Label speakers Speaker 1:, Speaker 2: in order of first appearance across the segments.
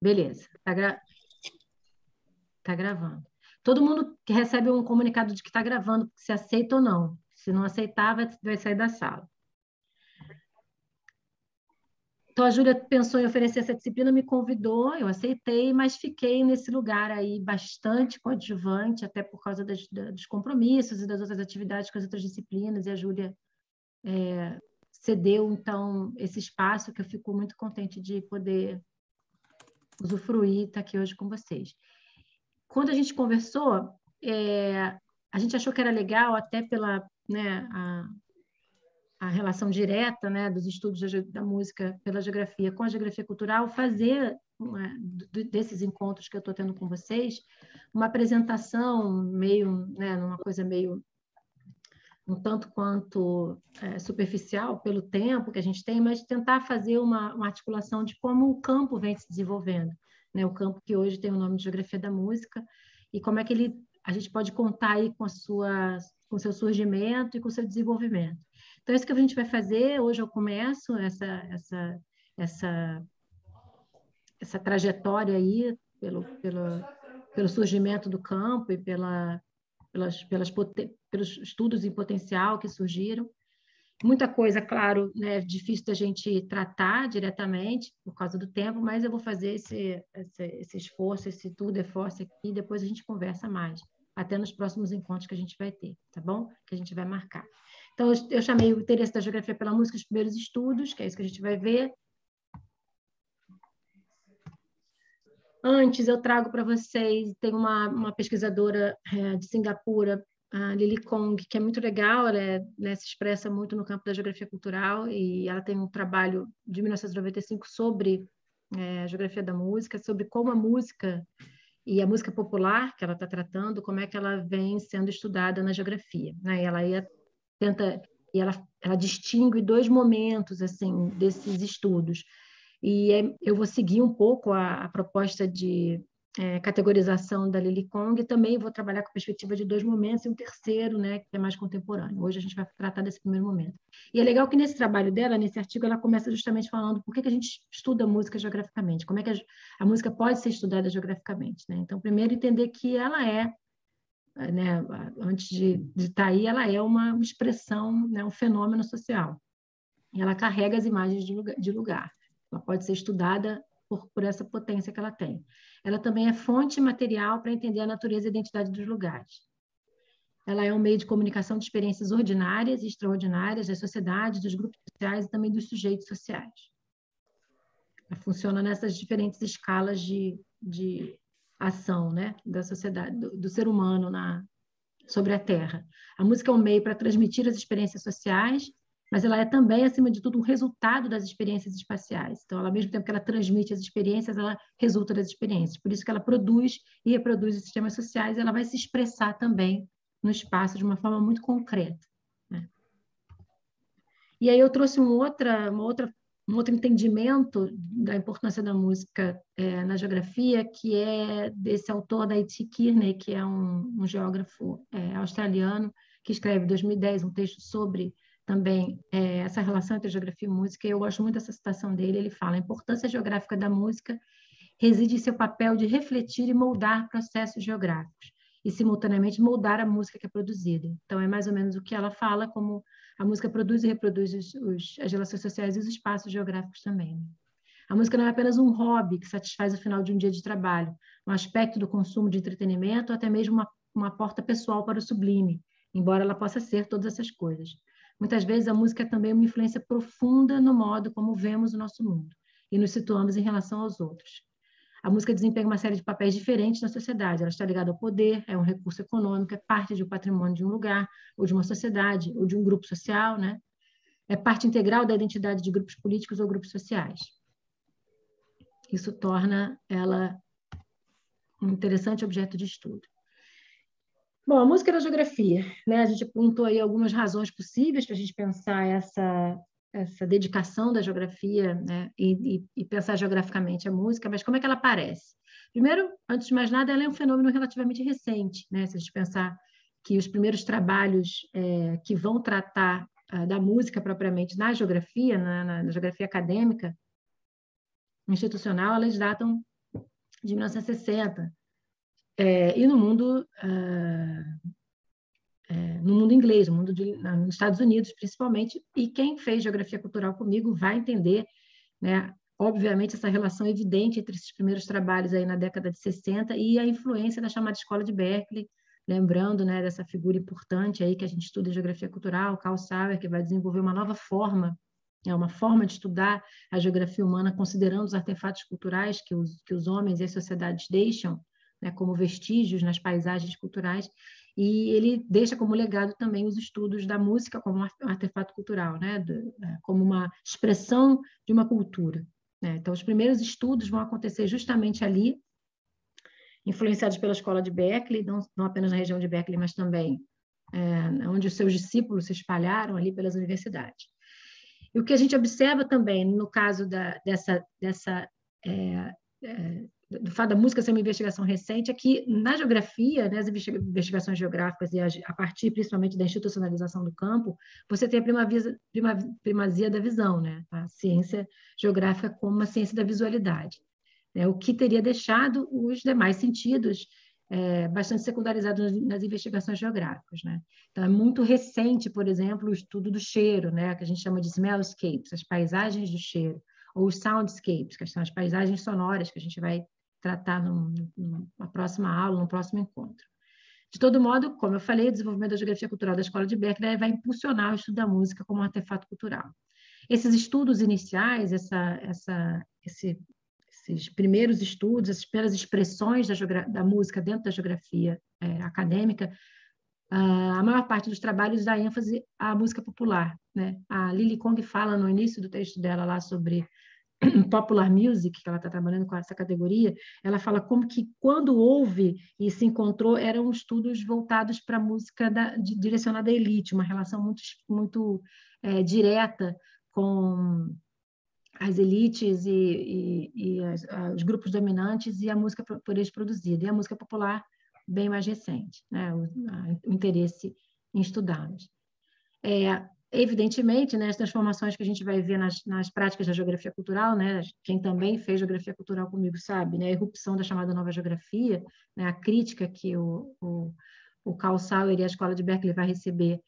Speaker 1: Beleza, tá gravando. Todo mundo que recebe um comunicado de que está gravando, se aceita ou não. Se não aceitar, vai sair da sala. Então, a Júlia pensou em oferecer essa disciplina, me convidou, eu aceitei, mas fiquei nesse lugar aí bastante coadjuvante, até por causa dos compromissos e das outras atividades com as outras disciplinas, e a Júlia cedeu, então, esse espaço que eu fico muito contente de poder usufruir e estar aqui hoje com vocês. Quando a gente conversou, a gente achou que era legal, até pela, né, a relação direta, né, dos estudos da música pela geografia com a geografia cultural, fazer desses encontros que eu estou tendo com vocês, uma apresentação meio, né, numa coisa meio um tanto quanto superficial pelo tempo que a gente tem, mas tentar fazer uma articulação de como o campo vem se desenvolvendo, né? O campo que hoje tem o nome de Geografia da Música, e como é que a gente pode contar aí com o seu surgimento e com o seu desenvolvimento. Então, é isso que a gente vai fazer. Hoje eu começo essa trajetória aí pelo surgimento do campo e pelos estudos em potencial que surgiram. Muita coisa, claro, né, difícil da gente tratar diretamente por causa do tempo, mas eu vou fazer esse esforço, esse tour de force aqui, e depois a gente conversa mais, até nos próximos encontros que a gente vai ter, tá bom? Que a gente vai marcar. Então, eu chamei o interesse da geografia pela música, os primeiros estudos, que é isso que a gente vai ver. Antes, eu trago para vocês, tem uma pesquisadora de Singapura, a Lily Kong, que é muito legal, ela se expressa muito no campo da geografia cultural, e ela tem um trabalho de 1995 sobre a geografia da música, sobre como a música e a música popular que ela está tratando, como é que ela vem sendo estudada na geografia, né? Ela distingue dois momentos assim desses estudos. E eu vou seguir um pouco a proposta de categorização da Lily Kong, e também vou trabalhar com a perspectiva de dois momentos e um terceiro, né, que é mais contemporâneo. Hoje a gente vai tratar desse primeiro momento. E é legal que nesse trabalho dela, nesse artigo, ela começa justamente falando por que a gente estuda a música geograficamente, como é que a música pode ser estudada geograficamente, né? Então, primeiro, entender que ela né, antes de estar aí, ela é uma expressão, né, um fenômeno social. E ela carrega as imagens de lugar. Ela pode ser estudada por essa potência que ela tem. Ela também é fonte material para entender a natureza e a identidade dos lugares. Ela é um meio de comunicação de experiências ordinárias e extraordinárias das sociedades, dos grupos sociais e também dos sujeitos sociais. Ela funciona nessas diferentes escalas de ação, né, da sociedade, do ser humano sobre a Terra. A música é um meio para transmitir as experiências sociais, mas ela é também, acima de tudo, um resultado das experiências espaciais. Então, ao mesmo tempo que ela transmite as experiências, ela resulta das experiências. Por isso que ela produz e reproduz os sistemas sociais, e ela vai se expressar também no espaço de uma forma muito concreta, né? E aí eu trouxe um outro entendimento da importância da música na geografia, que é desse autor da E.T. Kearney, que é um geógrafo australiano, que escreve em 2010 um texto sobre também essa relação entre geografia e música. E eu gosto muito dessa citação dele. Ele fala: a importância geográfica da música reside em seu papel de refletir e moldar processos geográficos, e simultaneamente moldar a música que é produzida. Então, é mais ou menos o que ela fala, como a música produz e reproduz as relações sociais e os espaços geográficos também, né? A música não é apenas um hobby que satisfaz o final de um dia de trabalho, um aspecto do consumo de entretenimento, ou até mesmo uma porta pessoal para o sublime, embora ela possa ser todas essas coisas. Muitas vezes a música é também uma influência profunda no modo como vemos o nosso mundo e nos situamos em relação aos outros. A música desempenha uma série de papéis diferentes na sociedade. Ela está ligada ao poder, é um recurso econômico, é parte do patrimônio de um lugar, ou de uma sociedade, ou de um grupo social, né? É parte integral da identidade de grupos políticos ou grupos sociais. Isso torna ela um interessante objeto de estudo. Bom, a música da geografia, né? A gente apontou aí algumas razões possíveis para a gente pensar essa dedicação da geografia, né? E pensar geograficamente a música, mas como é que ela aparece? Primeiro, antes de mais nada, ela é um fenômeno relativamente recente, né? Se a gente pensar que os primeiros trabalhos que vão tratar da música propriamente na geografia, na geografia acadêmica, institucional, elas datam de 1960, e no mundo inglês, nos Estados Unidos, principalmente, e quem fez geografia cultural comigo vai entender, né, obviamente, essa relação evidente entre esses primeiros trabalhos aí na década de 60 e a influência da chamada Escola de Berkeley, lembrando, né, dessa figura importante aí que a gente estuda em geografia cultural, Carl Sauer, que vai desenvolver uma nova forma, uma forma de estudar a geografia humana, considerando os artefatos culturais que os homens e as sociedades deixam, né, como vestígios nas paisagens culturais, e ele deixa como legado também os estudos da música como um artefato cultural, né, como uma expressão de uma cultura. Né? Então, os primeiros estudos vão acontecer justamente ali, influenciados pela escola de Berkeley, não apenas na região de Berkeley, mas também onde os seus discípulos se espalharam ali pelas universidades. E o que a gente observa também, no caso do fato da música ser uma investigação recente, é que na geografia, né, as investigações geográficas, e a partir principalmente da institucionalização do campo, você tem a primazia da visão, né? A ciência geográfica como uma ciência da visualidade, né? O que teria deixado os demais sentidos bastante secundarizados nas investigações geográficas, né? Então, é muito recente, por exemplo, o estudo do cheiro, né, que a gente chama de smellscapes, as paisagens do cheiro, ou os soundscapes, que são as paisagens sonoras, que a gente vai tratar numa próxima aula, num próximo encontro. De todo modo, como eu falei, o desenvolvimento da geografia cultural da Escola de Berkeley vai impulsionar o estudo da música como um artefato cultural. Esses estudos iniciais, esses primeiros estudos, essas primeiras expressões da música dentro da geografia acadêmica, a maior parte dos trabalhos dá ênfase à música popular, né? A Lily Kong fala no início do texto dela lá sobre popular music, que ela está trabalhando com essa categoria, ela fala como que quando houve e se encontrou, eram estudos voltados para a música direcionada à elite, uma relação muito direta com as elites e os grupos dominantes e a música por eles produzida. E a música popular, bem mais recente, né? O interesse em estudá-los. Evidentemente, né, as transformações que a gente vai ver nas práticas da geografia cultural, né, quem também fez geografia cultural comigo sabe, né, a irrupção da chamada nova geografia, né, a crítica que o Carl Sauer e a Escola de Berkeley vai receber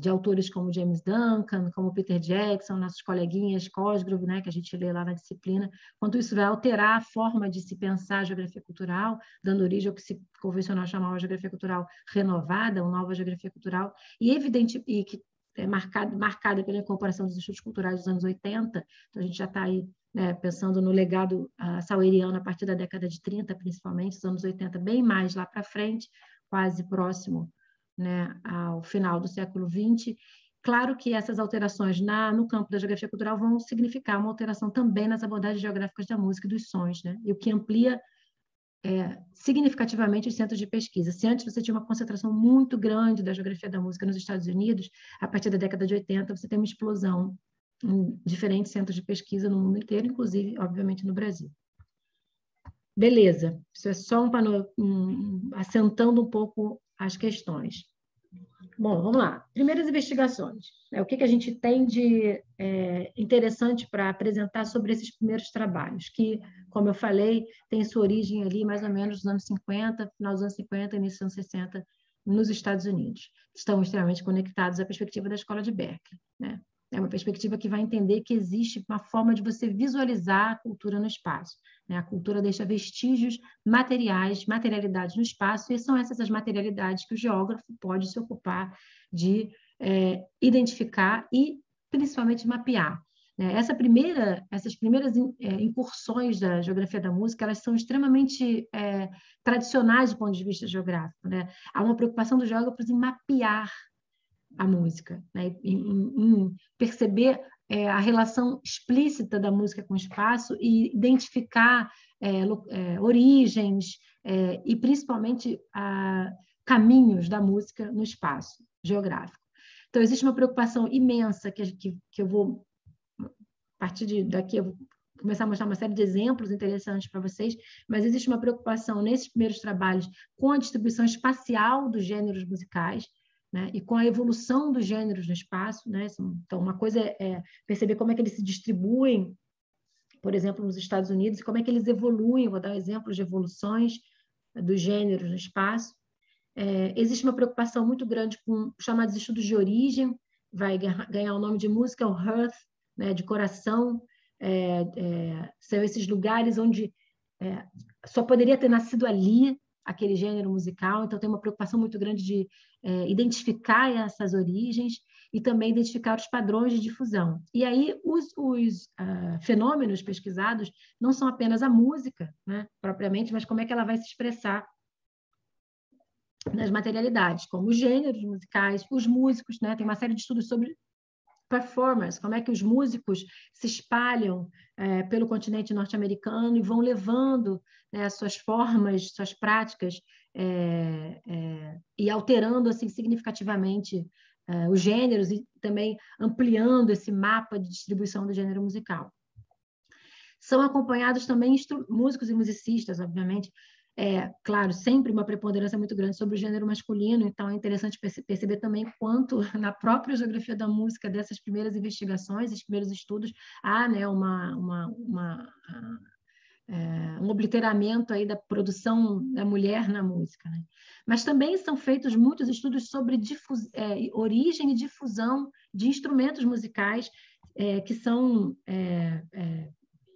Speaker 1: de autores como James Duncan, como Peter Jackson, nossos coleguinhas Cosgrove, né, que a gente lê lá na disciplina, quanto isso vai alterar a forma de se pensar a geografia cultural, dando origem ao que se convencional chamava de geografia cultural renovada, uma nova geografia cultural, e que é marcada pela incorporação dos estudos culturais dos anos 80, então a gente já está aí, né, pensando no legado saueriano a partir da década de 30, principalmente, os anos 80, bem mais lá para frente, quase próximo, né, ao final do século XX. Claro que essas alterações no campo da geografia cultural vão significar uma alteração também nas abordagens geográficas da música e dos sons, né, e o que amplia significativamente os centros de pesquisa. Se antes você tinha uma concentração muito grande da geografia da música nos Estados Unidos, a partir da década de 80 você tem uma explosão em diferentes centros de pesquisa no mundo inteiro, inclusive, obviamente, no Brasil. Beleza, isso é só assentando um pouco as questões. Bom, vamos lá. Primeiras investigações. O que a gente tem de interessante para apresentar sobre esses primeiros trabalhos, que, como eu falei, tem sua origem ali mais ou menos nos anos 50, final dos anos 50, início dos anos 60, nos Estados Unidos. Estão extremamente conectados à perspectiva da Escola de Berkeley, né? É uma perspectiva que vai entender que existe uma forma de você visualizar a cultura no espaço, né? A cultura deixa vestígios materiais, materialidades no espaço, e são essas as materialidades que o geógrafo pode se ocupar de identificar e, principalmente, mapear. Né? Essas primeiras incursões da geografia da música, elas são extremamente tradicionais do ponto de vista geográfico. Né? Há uma preocupação dos geógrafos em mapear a música, né? em perceber a relação explícita da música com o espaço e identificar origens e, principalmente, caminhos da música no espaço geográfico. Então, existe uma preocupação imensa que eu vou, a partir daqui, eu vou começar a mostrar uma série de exemplos interessantes para vocês, mas existe uma preocupação nesses primeiros trabalhos com a distribuição espacial dos gêneros musicais, né, e com a evolução dos gêneros no espaço, né? Então, uma coisa é perceber como é que eles se distribuem por exemplo, nos Estados Unidos, e como é que eles evoluem. Vou dar exemplos de evoluções dos gêneros no espaço. Existe uma preocupação muito grande com os chamados estudos de origem, vai ganhar o nome de musical hearth, né, de coração. São esses lugares onde só poderia ter nascido ali aquele gênero musical, então tem uma preocupação muito grande de identificar essas origens e também identificar os padrões de difusão. E aí os fenômenos pesquisados não são apenas a música, né, propriamente, mas como é que ela vai se expressar nas materialidades, como os gêneros musicais, os músicos, né? Tem uma série de estudos sobre performance, como é que os músicos se espalham pelo continente norte-americano e vão levando, né, suas formas, suas práticas e alterando assim significativamente os gêneros e também ampliando esse mapa de distribuição do gênero musical. São acompanhados também músicos e musicistas, obviamente, claro, sempre uma preponderância muito grande sobre o gênero masculino, então é interessante perceber também quanto na própria geografia da música dessas primeiras investigações, esses primeiros estudos, há, né, um obliteramento aí da produção da mulher na música, né? Mas também são feitos muitos estudos sobre origem e difusão de instrumentos musicais que são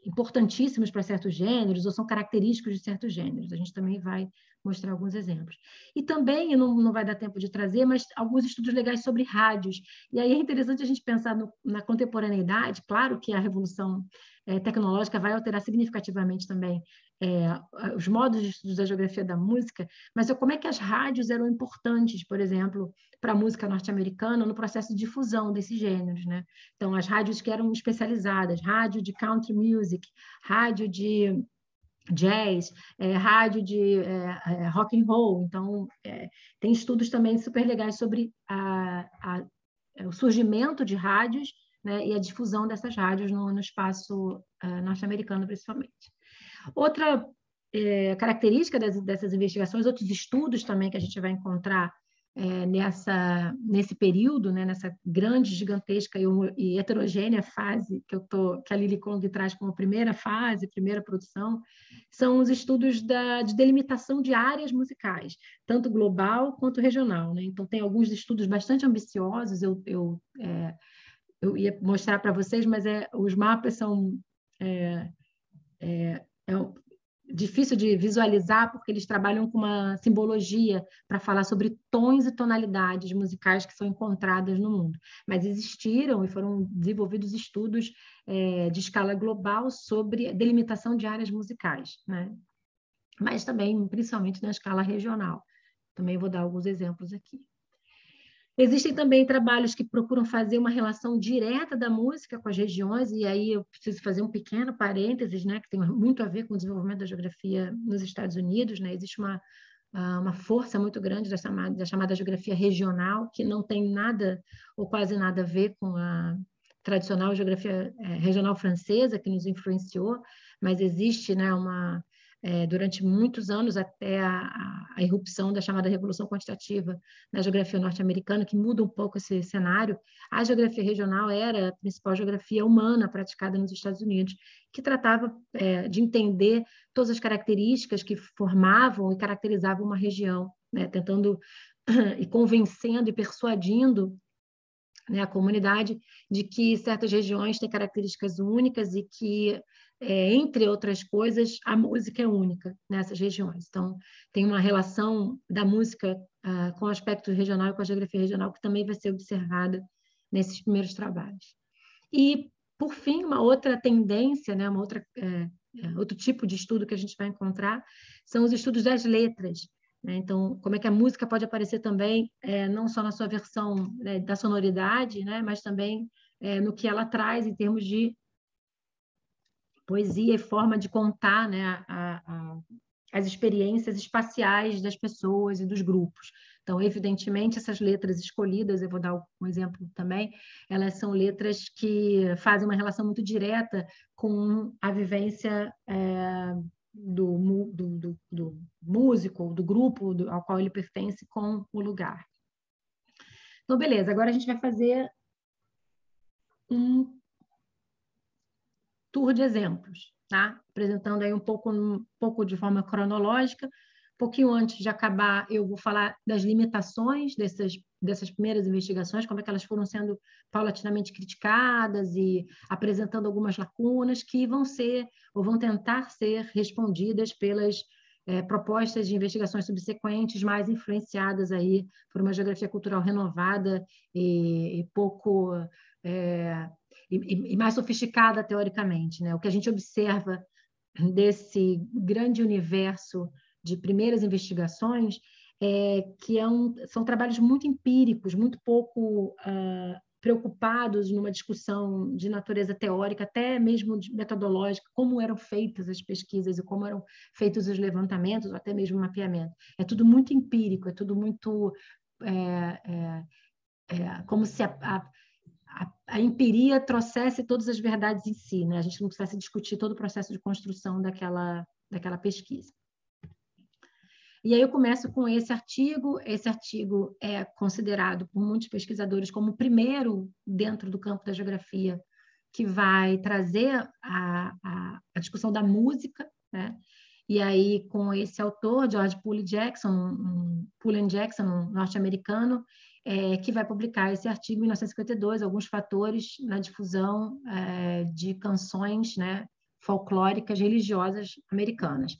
Speaker 1: importantíssimos para certos gêneros ou são característicos de certos gêneros. A gente também vai mostrar alguns exemplos. E também, não vai dar tempo de trazer, mas alguns estudos legais sobre rádios. E aí é interessante a gente pensar na contemporaneidade. Claro que a revolução tecnológica vai alterar significativamente também os modos de estudo da geografia da música, mas como é que as rádios eram importantes, por exemplo, para a música norte-americana no processo de difusão desses gêneros, né? Então, as rádios que eram especializadas, rádio de country music, rádio de jazz, rádio de rock and roll. Então, tem estudos também super legais sobre o surgimento de rádios, né, e a difusão dessas rádios no espaço norte-americano, principalmente. Outra característica dessas investigações, outros estudos também que a gente vai encontrar nesse período, né, nessa grande, gigantesca e heterogênea fase que a Lily Kong traz como primeira fase, primeira produção, são os estudos de delimitação de áreas musicais, tanto global quanto regional, né? Então, tem alguns estudos bastante ambiciosos, eu ia mostrar para vocês, mas os mapas são difícil de visualizar porque eles trabalham com uma simbologia para falar sobre tons e tonalidades musicais que são encontradas no mundo. Mas existiram e foram desenvolvidos estudos de escala global sobre delimitação de áreas musicais, né? Mas também, principalmente na escala regional. Também vou dar alguns exemplos aqui. Existem também trabalhos que procuram fazer uma relação direta da música com as regiões, e aí eu preciso fazer um pequeno parênteses, né, que tem muito a ver com o desenvolvimento da geografia nos Estados Unidos, né? Existe uma força muito grande da chamada geografia regional, que não tem nada ou quase nada a ver com a tradicional geografia regional francesa, que nos influenciou, mas existe, né, durante muitos anos, até a irrupção da chamada Revolução Quantitativa na geografia norte-americana, que muda um pouco esse cenário. A geografia regional era a principal geografia humana praticada nos Estados Unidos, que tratava de entender todas as características que formavam e caracterizavam uma região, né, tentando e convencendo e persuadindo, né, a comunidade de que certas regiões têm características únicas e que, entre outras coisas, a música é única nessas regiões. Então, tem uma relação da música com o aspecto regional e com a geografia regional que também vai ser observada nesses primeiros trabalhos. E, por fim, uma outra tendência, né, outro tipo de estudo que a gente vai encontrar são os estudos das letras. Então, como é que a música pode aparecer também, não só na sua versão, né, da sonoridade, né, mas também no que ela traz em termos de poesia e forma de contar, né, as experiências espaciais das pessoas e dos grupos. Então, evidentemente, essas letras escolhidas, eu vou dar um exemplo também, elas são letras que fazem uma relação muito direta com a vivência do músico, do grupo ao qual ele pertence com o lugar. Então, beleza, agora a gente vai fazer tour de exemplos, tá? Apresentando aí um pouco de forma cronológica. Um pouquinho antes de acabar, eu vou falar das limitações dessas primeiras investigações, como é que elas foram sendo paulatinamente criticadas e apresentando algumas lacunas que vão ser, ou vão tentar ser respondidas pelas propostas de investigações subsequentes, mais influenciadas aí por uma geografia cultural renovada e pouco... e mais sofisticada teoricamente, né? O que a gente observa desse grande universo de primeiras investigações que são trabalhos muito empíricos, muito pouco preocupados numa discussão de natureza teórica, até mesmo metodológica, como eram feitas as pesquisas e como eram feitos os levantamentos, ou até mesmo o mapeamento. É tudo muito empírico, é tudo muito... como se a empiria trouxesse todas as verdades em si, né? A gente não precisasse discutir todo o processo de construção daquela pesquisa. E aí eu começo com esse artigo é considerado por muitos pesquisadores como o primeiro dentro do campo da geografia que vai trazer a discussão da música, né? E aí, com esse autor, George Pullen Jackson, um norte-americano, que vai publicar esse artigo em 1952, alguns fatores na difusão de canções, né, folclóricas religiosas americanas.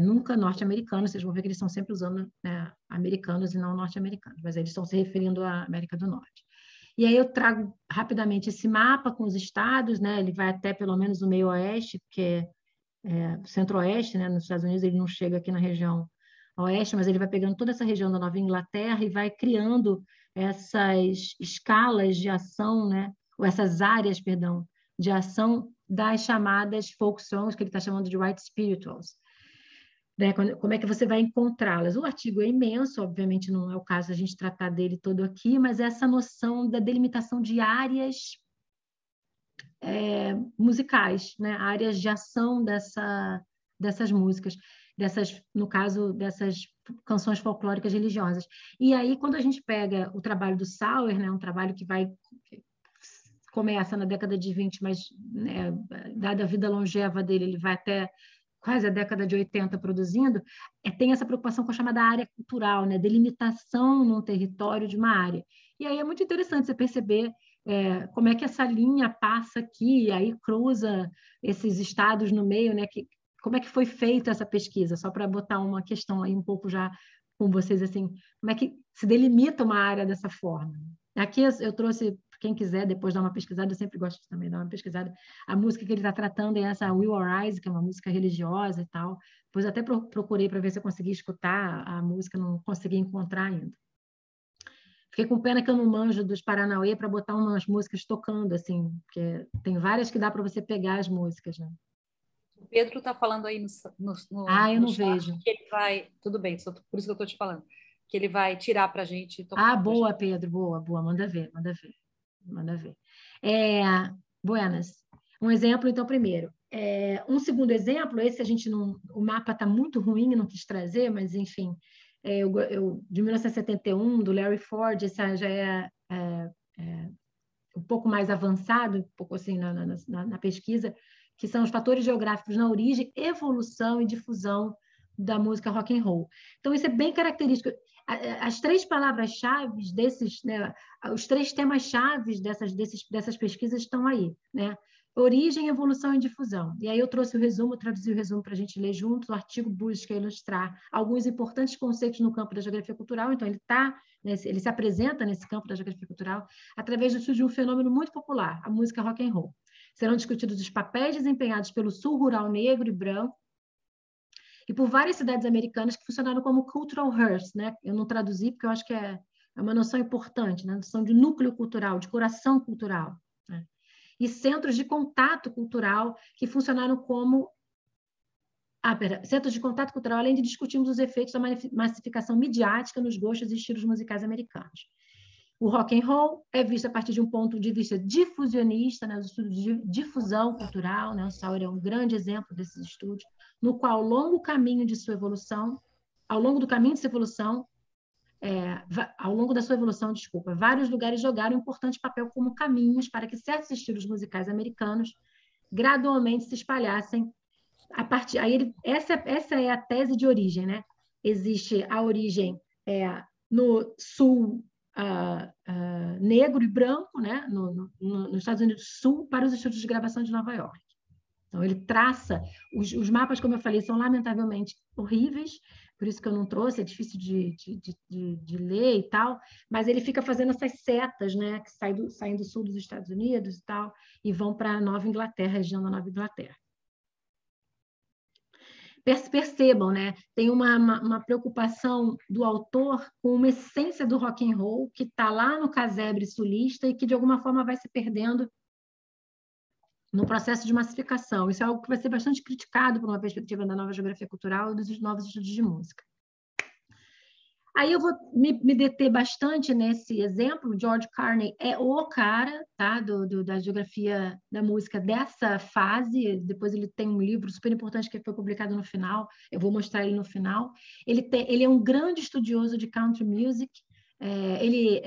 Speaker 1: Nunca norte-americanos, vocês vão ver que eles estão sempre usando, né, americanos e não norte-americanos, mas eles estão se referindo à América do Norte. E aí eu trago rapidamente esse mapa com os estados, né, ele vai até pelo menos o meio-oeste, porque centro-oeste, né, nos Estados Unidos, ele não chega aqui na região oeste, mas ele vai pegando toda essa região da Nova Inglaterra e vai criando essas escalas de ação, né, ou essas áreas, perdão, de ação das chamadas folk songs, que ele está chamando de white spirituals. Né? Como é que você vai encontrá-las? O artigo é imenso, obviamente não é o caso a gente tratar dele todo aqui, mas essa noção da delimitação de áreas musicais, né? Áreas de ação dessas músicas, no caso, dessas canções folclóricas religiosas. E aí, quando a gente pega o trabalho do Sauer, né? Um trabalho que começa na década de 20, mas, né, dada a vida longeva dele, ele vai até quase a década de 80 produzindo, tem essa preocupação com a chamada área cultural, né? Delimitação num território de uma área. E aí é muito interessante você perceber como é que essa linha passa aqui, e aí cruza esses estados no meio, né? Como é que foi feita essa pesquisa? Só para botar uma questão aí um pouco já com vocês, assim, como é que se delimita uma área dessa forma? Aqui eu trouxe, quem quiser depois dar uma pesquisada, eu sempre gosto de também dar uma pesquisada, a música que ele está tratando é essa Will Arise, que é uma música religiosa e tal. Depois até procurei para ver se eu consegui escutar a música, não consegui encontrar ainda. Fiquei com pena que eu não manjo dos Paranauê para botar umas músicas tocando, assim, porque tem várias que dá para você pegar as músicas, né?
Speaker 2: O Pedro está falando aí
Speaker 1: eu
Speaker 2: no
Speaker 1: não
Speaker 2: chat
Speaker 1: vejo.
Speaker 2: que ele vai... Tudo bem, por isso que eu estou te falando. Que ele vai tirar para a gente e tocar.
Speaker 1: Boa, Pedro, boa, manda ver. Buenas. Um exemplo, então, primeiro. Um segundo exemplo, esse a gente não... O mapa está muito ruim, não quis trazer, mas, enfim... de 1971, do Larry Ford, esse já um pouco mais avançado, um pouco assim na pesquisa, que são os fatores geográficos na origem, evolução e difusão da música rock and roll. Então, isso é bem característico. As três palavras-chave desses, né, os três temas-chave dessas pesquisas estão aí, né? Origem, evolução e difusão. E aí eu trouxe o resumo, traduzi o resumo para a gente ler juntos. O artigo busca ilustrar alguns importantes conceitos no campo da geografia cultural. Então, ele se apresenta nesse campo da geografia cultural através do estudo de um fenômeno muito popular, a música rock and roll. Serão discutidos os papéis desempenhados pelo sul rural negro e branco e por várias cidades americanas que funcionaram como cultural hearths, né? Eu não traduzi porque eu acho que é uma noção importante, né? Noção de núcleo cultural, de coração cultural, né? E centros de contato cultural que funcionaram como centros de contato cultural, além de discutirmos os efeitos da massificação midiática nos gostos e estilos musicais americanos. O rock and roll é visto a partir de um ponto de vista difusionista, né, os estudos de difusão cultural, né, o Sauer é um grande exemplo desses estudos, no qual, ao longo do caminho de sua evolução, vários lugares jogaram um importante papel como caminhos para que certos estilos musicais americanos gradualmente se espalhassem a partir. Essa é a tese de origem, né? Existe a origem no sul negro e branco, né? Nos Estados Unidos do Sul, para os estúdios de gravação de Nova York. Então, ele traça, os mapas, como eu falei, são lamentavelmente horríveis, por isso que eu não trouxe, é difícil de ler e tal, mas ele fica fazendo essas setas, né, que saem do sul dos Estados Unidos e tal, e vão para a Nova Inglaterra, região da Nova Inglaterra. Percebam, né? Tem uma preocupação do autor com uma essência do rock and roll que está lá no casebre sulista e que, de alguma forma, vai se perdendo no processo de massificação. Isso é algo que vai ser bastante criticado por uma perspectiva da nova geografia cultural e dos novos estudos de música. Aí eu vou me deter bastante nesse exemplo. George Carney é o cara, tá, da geografia da música dessa fase. Depois ele tem um livro super importante que foi publicado no final. Eu vou mostrar ele no final. Ele é um grande estudioso de country music. Ele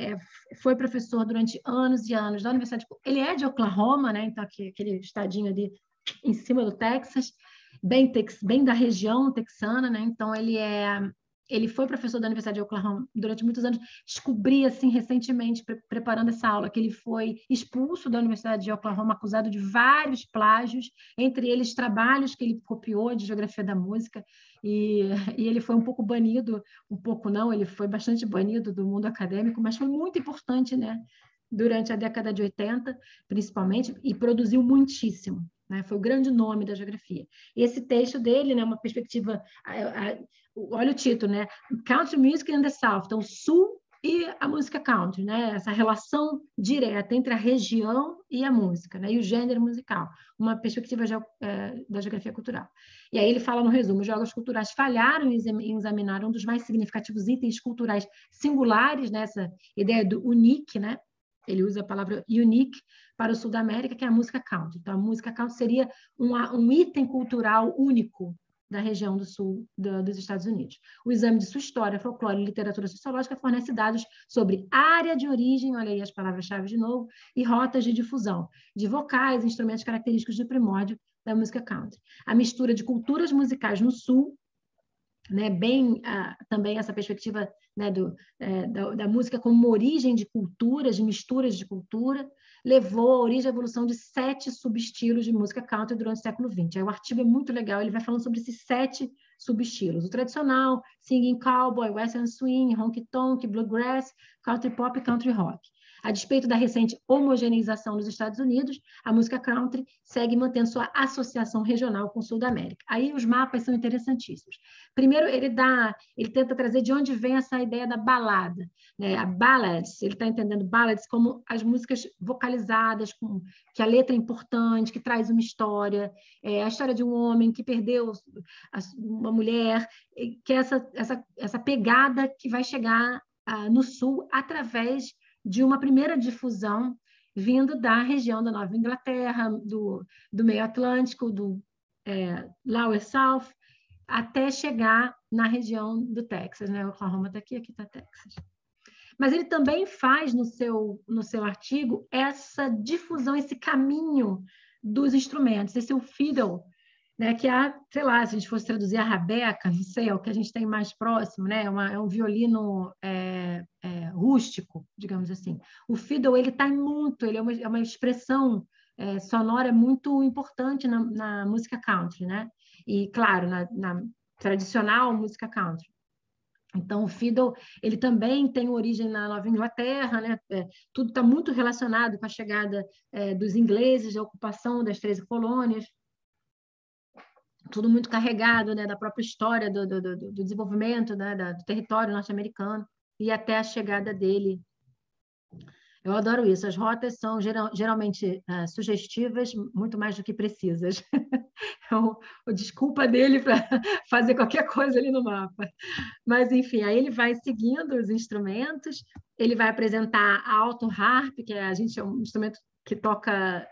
Speaker 1: foi professor durante anos e anos da Universidade. Ele é de Oklahoma, né? Então aquele estadinho ali em cima do Texas, bem da região texana, né? Então ele foi professor da Universidade de Oklahoma durante muitos anos. Descobri, assim, recentemente, preparando essa aula, que ele foi expulso da Universidade de Oklahoma, acusado de vários plágios, entre eles trabalhos que ele copiou de geografia da música, e ele foi um pouco banido, um pouco não, ele foi bastante banido do mundo acadêmico, mas foi muito importante, né, durante a década de 80, principalmente, e produziu muitíssimo. Né? Foi o grande nome da geografia. E esse texto dele, né, uma perspectiva... olha o título, né? Country Music in the South. Então, o Sul e a música country, né? Essa relação direta entre a região e a música, né? E o gênero musical. Uma perspectiva da geografia cultural. E aí ele fala no resumo, os geógrafos culturais falharam em examinar um dos mais significativos itens culturais singulares, né? Essa ideia do unique, né? Ele usa a palavra unique para o sul da América, que é a música country. Então, a música country seria um item cultural único da região do sul dos Estados Unidos. O exame de sua história, folclore e literatura sociológica fornece dados sobre área de origem, olha aí as palavras-chave de novo, e rotas de difusão, de vocais, instrumentos característicos do primórdio da música country. A mistura de culturas musicais no sul, né, também essa perspectiva, né, da música como uma origem de culturas, de misturas de cultura, levou à origem e evolução de 7 subestilos de música country durante o século XX. Aí o artigo é muito legal, ele vai falando sobre esses 7 subestilos. O tradicional, singing cowboy, western swing, honky-tonk, bluegrass, country pop e country rock. A despeito da recente homogeneização nos Estados Unidos, a música country segue mantendo sua associação regional com o sul da América. Aí os mapas são interessantíssimos. Primeiro, ele tenta trazer de onde vem essa ideia da balada. Né? A ballads, ele está entendendo ballads como as músicas vocalizadas, que a letra é importante, que traz uma história, a história de um homem que perdeu uma mulher, que é essa pegada que vai chegar no sul através de uma primeira difusão vindo da região da Nova Inglaterra, do meio Atlântico, do Lower South, até chegar na região do Texas, né? O Oklahoma está aqui está Texas. Mas ele também faz no seu artigo essa difusão, esse caminho dos instrumentos, esse é o fiddle, né? Que sei lá, se a gente fosse traduzir a rabeca, não sei, é o que a gente tem mais próximo, né? É um violino rústico, digamos assim. O fiddle, ele está muito, ele é uma expressão sonora muito importante na música country, né? E, claro, na tradicional música country. Então, o fiddle, ele também tem origem na Nova Inglaterra, né? Tudo está muito relacionado com a chegada dos ingleses, a ocupação das 13 colônias, tudo muito carregado, né, da própria história do desenvolvimento, né, do território norte-americano e até a chegada dele. Eu adoro isso. As rotas são geralmente sugestivas, muito mais do que precisas. A desculpa dele para fazer qualquer coisa ali no mapa. Mas, enfim, aí ele vai seguindo os instrumentos, ele vai apresentar a alto harp, que é um instrumento que toca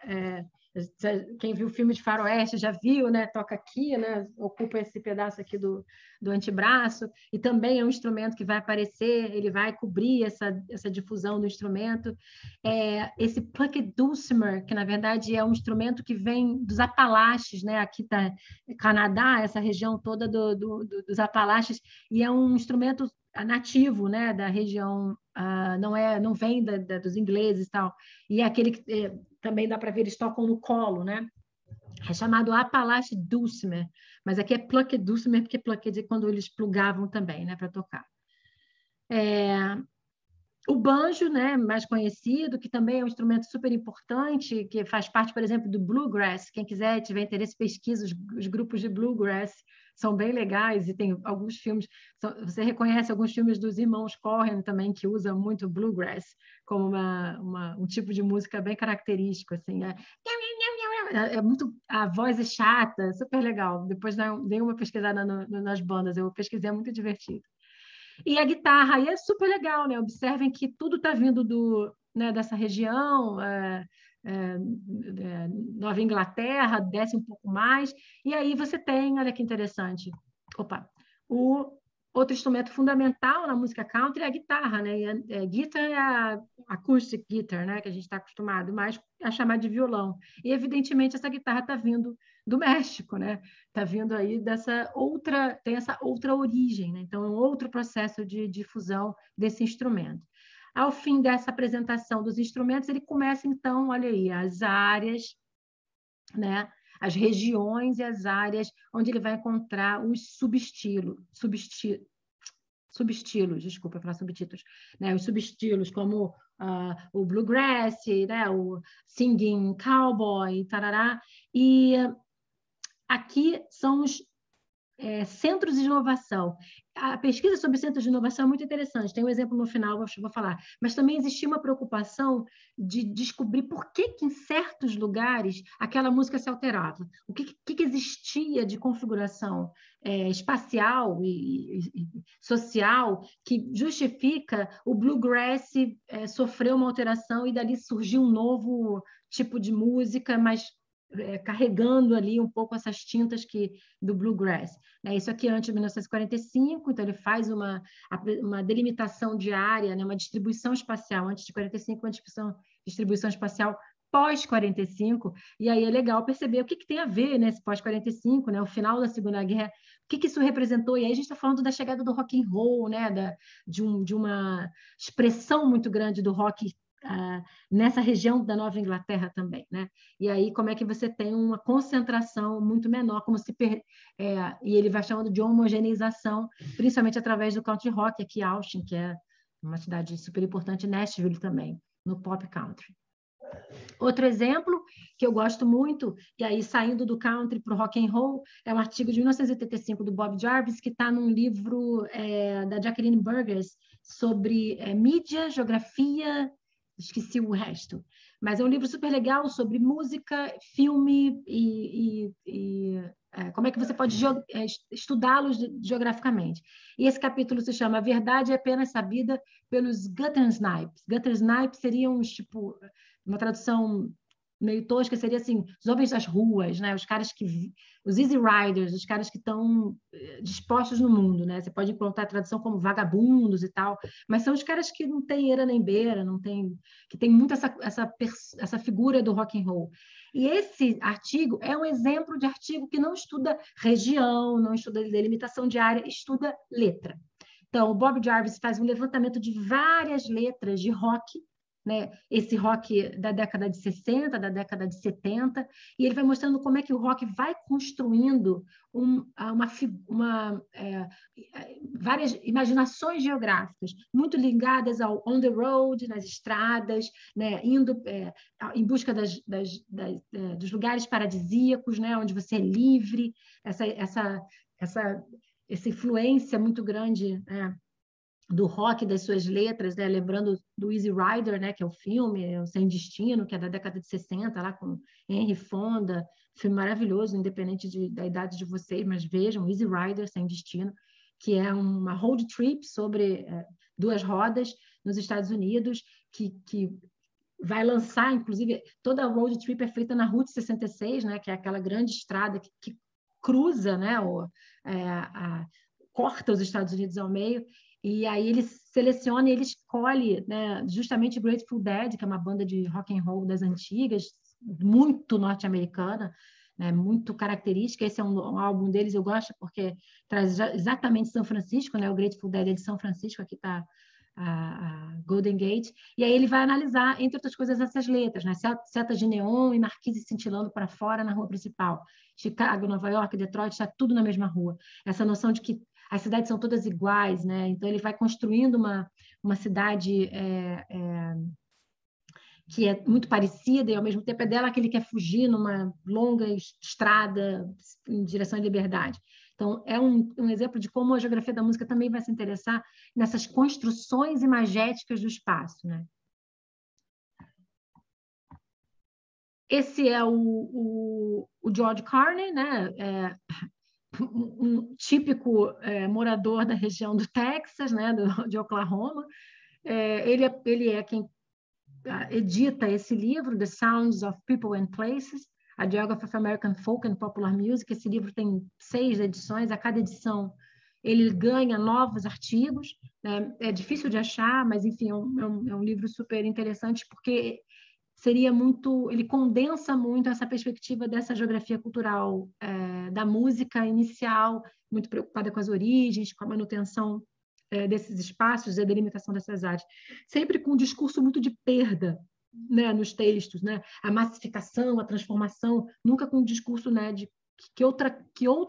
Speaker 1: Quem viu o filme de Faroeste já viu, né? Toca aqui, né? Ocupa esse pedaço aqui do antebraço, e também é um instrumento que vai aparecer, ele vai cobrir essa difusão do instrumento. Esse plucked dulcimer, que na verdade é um instrumento que vem dos Apalaches, né? Aqui está Canadá, essa região toda dos Apalaches, e é um instrumento nativo, né? Da região, não vem dos ingleses e tal, e é aquele que também dá para ver, eles tocam no colo, né? É chamado Appalache Dulcimer, mas aqui é plucked dulcimer, porque plucked é quando eles plugavam também, né, para tocar. O banjo, né, mais conhecido, que também é um instrumento super importante, que faz parte, por exemplo, do bluegrass. Quem quiser, tiver interesse, pesquisa os grupos de bluegrass, são bem legais, e tem alguns filmes, você reconhece alguns filmes dos irmãos Coen também, que usam muito bluegrass como um tipo de música bem característico, assim, muito, a voz é chata, super legal. Depois dei uma pesquisada nas bandas, eu pesquisei, é muito divertido. E a guitarra aí é super legal, né? Observem que tudo está vindo dessa região, Nova Inglaterra, desce um pouco mais, e aí você tem, olha que interessante, o outro instrumento fundamental na música country é a guitarra, né? Guitar é a acoustic guitar, né? Que a gente está acostumado mais a chamar de violão. E, evidentemente, essa guitarra está vindo do México, né? Está vindo aí tem essa outra origem, né? Então, é um outro processo de difusão desse instrumento. Ao fim dessa apresentação dos instrumentos, ele começa, então, olha aí, as áreas, né? As regiões e as áreas onde ele vai encontrar os subestilos, desculpa falar subtítulos, né? Os subestilos como o bluegrass, né? O singing cowboy, tarará. E aqui são os centros de inovação. A pesquisa sobre centros de inovação é muito interessante, tem um exemplo no final, vou falar, mas também existia uma preocupação de descobrir por que em certos lugares aquela música se alterava, o que existia de configuração espacial e social que justifica o bluegrass sofrer uma alteração e dali surgiu um novo tipo de música, mas carregando ali um pouco essas tintas do bluegrass. Isso aqui é antes de 1945, então ele faz uma delimitação de área, né, uma distribuição espacial antes de 45, uma distribuição espacial pós-45, e aí é legal perceber o que tem a ver nesse pós-45, né, o final da Segunda Guerra, o que isso representou, e aí a gente está falando da chegada do rock and roll, né, de uma expressão muito grande do rock nessa região da Nova Inglaterra também, né? E aí como é que você tem uma concentração muito menor, e ele vai chamando de homogeneização, principalmente através do country rock aqui em Austin, que é uma cidade super importante, Nashville também, no pop country. Outro exemplo que eu gosto muito, e aí saindo do country para o rock and roll, é um artigo de 1985 do Bob Jarvis, que está num livro da Jacqueline Burgess sobre mídia, geografia, esqueci o resto, mas é um livro super legal sobre música, filme e como é que você pode estudá-los geograficamente. E esse capítulo se chama A Verdade é Apenas Sabida pelos Guttersnipes. Guttersnipes seriam uma tradução meio tosca, seria assim, os homens das ruas, né? Os easy riders, os caras que estão dispostos no mundo, né? Você pode encontrar a tradução como vagabundos e tal, mas são os caras que não têm eira nem beira, que tem muito essa figura do rock and roll. E esse artigo é um exemplo de artigo que não estuda região, não estuda delimitação de área, estuda letra. Então, o Bob Jarvis faz um levantamento de várias letras de rock, né? Esse rock da década de 60, da década de 70, e ele vai mostrando como é que o rock vai construindo várias imaginações geográficas, muito ligadas ao on the road, nas estradas, né? Indo em busca dos lugares paradisíacos, né? Onde você é livre, essa influência muito grande, né? Do rock, das suas letras, né? Lembrando do Easy Rider, né? Que é o filme, o Sem Destino, que é da década de 60, lá com Henry Fonda, filme maravilhoso, independente da idade de vocês, mas vejam, Easy Rider, Sem Destino, que é uma road trip sobre duas rodas nos Estados Unidos, que vai lançar, inclusive, toda a road trip é feita na Route 66, né, que é aquela grande estrada que cruza, né, corta os Estados Unidos ao meio, e aí ele seleciona e ele escolhe, né, justamente Grateful Dead, que é uma banda de rock and roll das antigas, muito norte-americana, né, muito característica. Esse é um álbum deles, eu gosto porque traz exatamente São Francisco, né, o Grateful Dead é de São Francisco, aqui está a Golden Gate, e aí ele vai analisar, entre outras coisas, essas letras, né? Setas de neon e marquise cintilando para fora na rua principal. Chicago, Nova York, Detroit, está tudo na mesma rua. Essa noção de que as cidades são todas iguais, né? Então ele vai construindo uma cidade que é muito parecida e ao mesmo tempo é dela que ele quer fugir numa longa estrada em direção à liberdade. Então, é um exemplo de como a geografia da música também vai se interessar nessas construções imagéticas do espaço, né? Esse é o George Carney, né? Um típico morador da região do Texas, né? De Oklahoma. Ele é quem edita esse livro, The Sounds of People and Places, A Geography of American Folk and Popular Music. Esse livro tem 6 edições, a cada edição ele ganha novos artigos, né? É difícil de achar, mas, enfim, é um livro super interessante, porque ele condensa muito essa perspectiva dessa geografia cultural da música inicial, muito preocupada com as origens, com a manutenção desses espaços e a delimitação dessas áreas, sempre com um discurso muito de perda, né, nos textos, né, a massificação, a transformação, nunca com um discurso, né, de que outra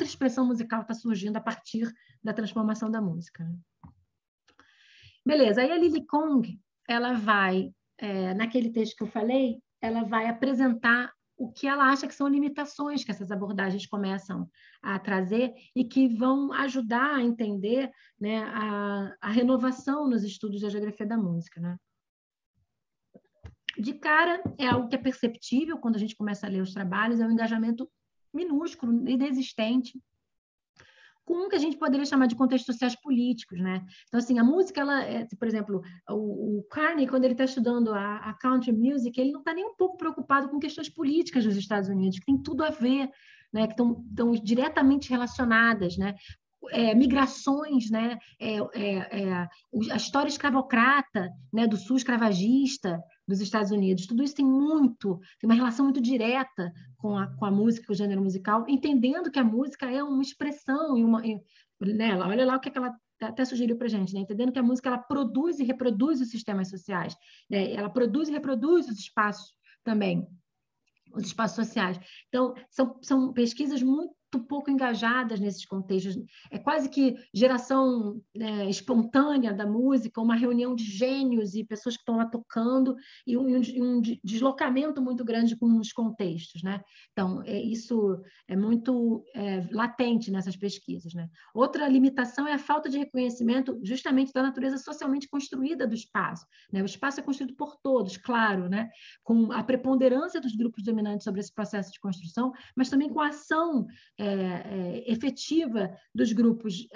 Speaker 1: expressão musical está surgindo a partir da transformação da música. Né? Beleza, aí a Lily Kong, ela vai, naquele texto que eu falei, ela vai apresentar o que ela acha que são limitações que essas abordagens começam a trazer e que vão ajudar a entender, né, a renovação nos estudos da geografia da música. Né? De cara, é algo que é perceptível quando a gente começa a ler os trabalhos, é um engajamento minúsculo, inexistente, com o que a gente poderia chamar de contextos sociais políticos, né? Então, assim, a música, por exemplo, o Carney, quando ele está estudando a country music, ele não está nem um pouco preocupado com questões políticas dos Estados Unidos, que tem tudo a ver, né? Que estão diretamente relacionadas, né? Migrações, né? A história escravocrata, né? Do sul escravagista dos Estados Unidos, tudo isso tem uma relação muito direta com a música, com o gênero musical, entendendo que a música é uma expressão, né? Olha lá o que ela até sugeriu para a gente, né? Entendendo que a música ela produz e reproduz os sistemas sociais, né? Ela produz e reproduz os espaços também, os espaços sociais. Então, são pesquisas muito pouco engajadas nesses contextos. É quase que geração espontânea da música, uma reunião de gênios e pessoas que estão lá tocando e um deslocamento muito grande com os contextos. Né? Então, isso é muito latente nessas pesquisas. Né? Outra limitação é a falta de reconhecimento justamente da natureza socialmente construída do espaço. Né? O espaço é construído por todos, claro, né? Com a preponderância dos grupos dominantes sobre esse processo de construção, mas também com a ação efetiva dos grupos